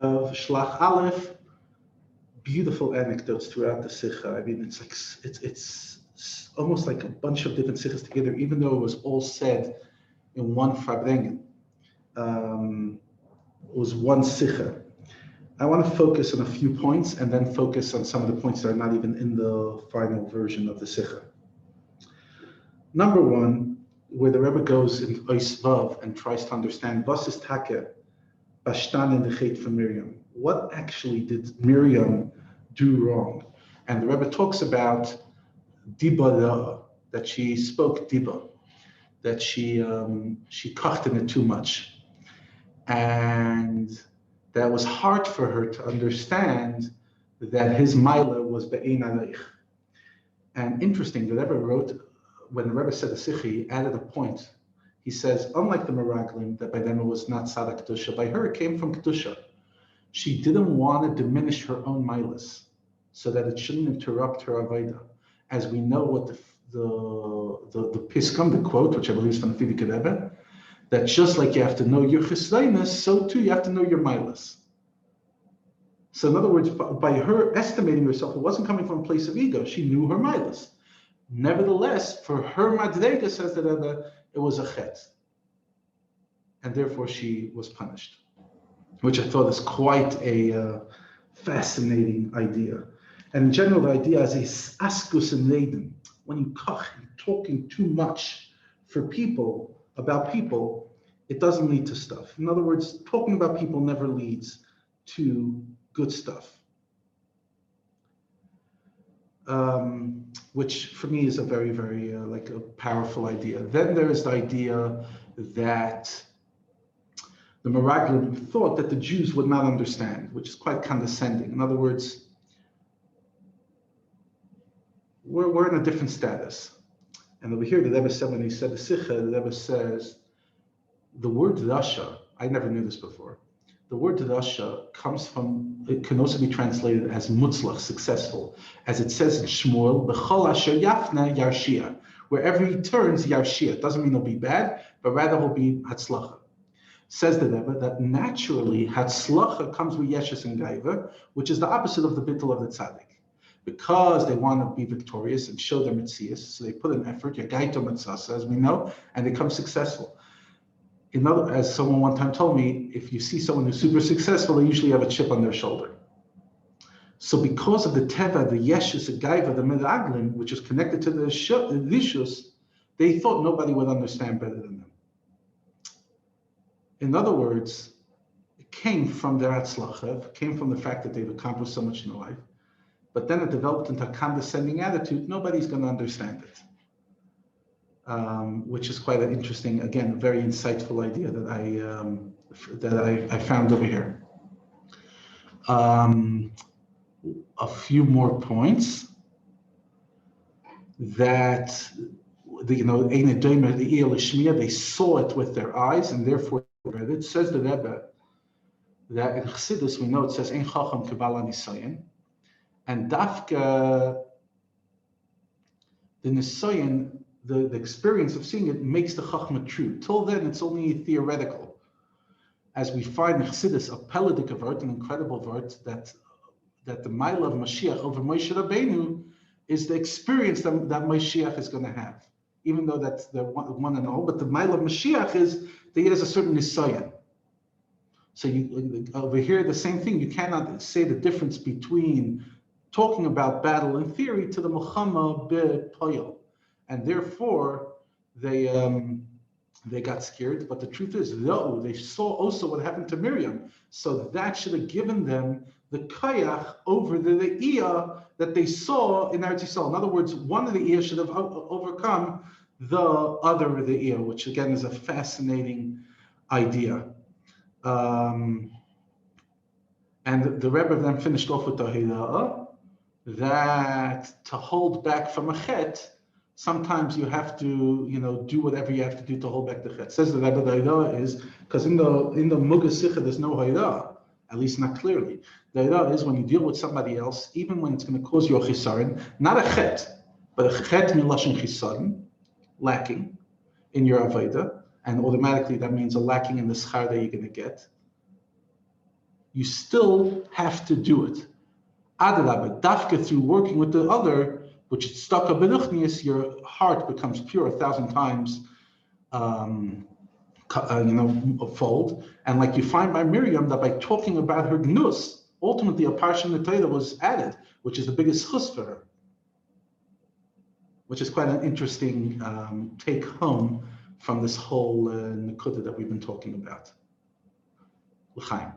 of Shelach Aleph, beautiful anecdotes throughout the Sicha. I mean, it's like it's almost like a bunch of different Sichas together, even though it was all said in one Farbrengen. It was one Sicha. I want to focus on a few points and then focus on some of the points that are not even in the final version of the Sicha. Number one, where the Rebbe goes in Ois Vav and tries to understand was is Take Bashtan in the Chet for Miriam. What actually did Miriam do wrong? And the Rebbe talks about Diba, that she spoke Diba, that she kachted it too much. And that was hard for her to understand that his Maila was Be'ein Aleich. And interesting, the Rebbe wrote, when the Rebbe said the Sicha, he added a point. He says, unlike the Meraglim, that by them it was not Sada Kedusha, by her it came from Kedusha. She didn't want to diminish her own Mailas so that it shouldn't interrupt her Avodah. As we know what the Piskam, the quote, which I believe is from the Frierdiker Rebbe, that just like you have to know your Chesroinus, so too you have to know your Mailas. So in other words, by her estimating herself, it wasn't coming from a place of ego. She knew her Mailas. Nevertheless, for her Madrega, says the Rebbe, it was a chet. And therefore she was punished, which I thought is quite a fascinating idea. And in general, the idea is askus and leiden. When you kach, talking too much for people, about people, it doesn't lead to stuff. In other words, talking about people never leads to good stuff. Which for me is a very, very like a powerful idea. Then there is the idea that the Meraglim thought that the Jews would not understand, which is quite condescending. In other words, we're in a different status. And over here, the Rebbe said, when he said the Sicha, the Rebbe says, the word Rasha, I never knew this before. The word Rasha comes from, it can also be translated as Mutzlach, successful. As it says in Shmuel, B'chol asher yafna yarshia. Wherever he turns, yarshia. It doesn't mean he'll be bad, but rather he'll be Hatzlacha. Says the Rebbe that naturally Hatzlacha comes with Yeshus and Gaiva, which is the opposite of the Bittul of the Tzaddik. Because they want to be victorious and show their mitzias, so they put an effort, Yagaito Mitzasa, as we know, and they become successful. As someone one time told me, if you see someone who's super successful, they usually have a chip on their shoulder. So because of the Teva, the Yeshus, the Gaiva, the Meraglim, which is connected to the Rishus, they thought nobody would understand better than them. In other words, it came from their Atzlacha, it came from the fact that they've accomplished so much in life. But then it developed into a condescending attitude. Nobody's going to understand it, which is quite an interesting, again, very insightful idea that I found over here. A few more points that they saw it with their eyes and therefore read it. Says the Rebbe that in Chassidus we know it says Ein Chacham Kebal Nisayin. And Dafka, the Nisayan, the experience of seeing it makes the Chachma true. Till then, it's only theoretical. As we find in Chassidus, a Peledic vert, an incredible vert, that the Maila of Mashiach over Moshe Rabbeinu is the experience that Mashiach is going to have. Even though that's the one and all, but the Maila of Mashiach is that he has a certain Nisayan. So over here, the same thing. You cannot say the difference between talking about battle in theory to the Muhammad be-poyel, and therefore they got scared. But the truth is, no, they saw also what happened to Miriam, so that should have given them the kayach over the Re'iyah that they saw in Eretz Yisrael. In other words, one of the Re'iyah should have overcome the other Re'iyah, which again is a fascinating idea. And the Rebbe then finished off with the Hira'ah, that to hold back from a chet, sometimes you have to, do whatever you have to do to hold back the chet. Says the Rebbe, the Hira'ah is, because in the Muga Sicha there's no Hira'ah, at least not clearly. The Hira'ah is when you deal with somebody else, even when it's going to cause you a chisaron, not a chet, but a chet milashon chisaron, lacking in your avodah, and automatically that means a lacking in the schar that you're going to get. you still have to do it. Adarabah, dafka through working with the other, which is stuck up benuchnius, your heart becomes pure 1,000 times, fold. And like you find by Miriam, that by talking about her gnus, ultimately a parsha in the Torah was added, which is the biggest chus for her, which is quite an interesting take home from this whole Nakuda that we've been talking about. L'chaim.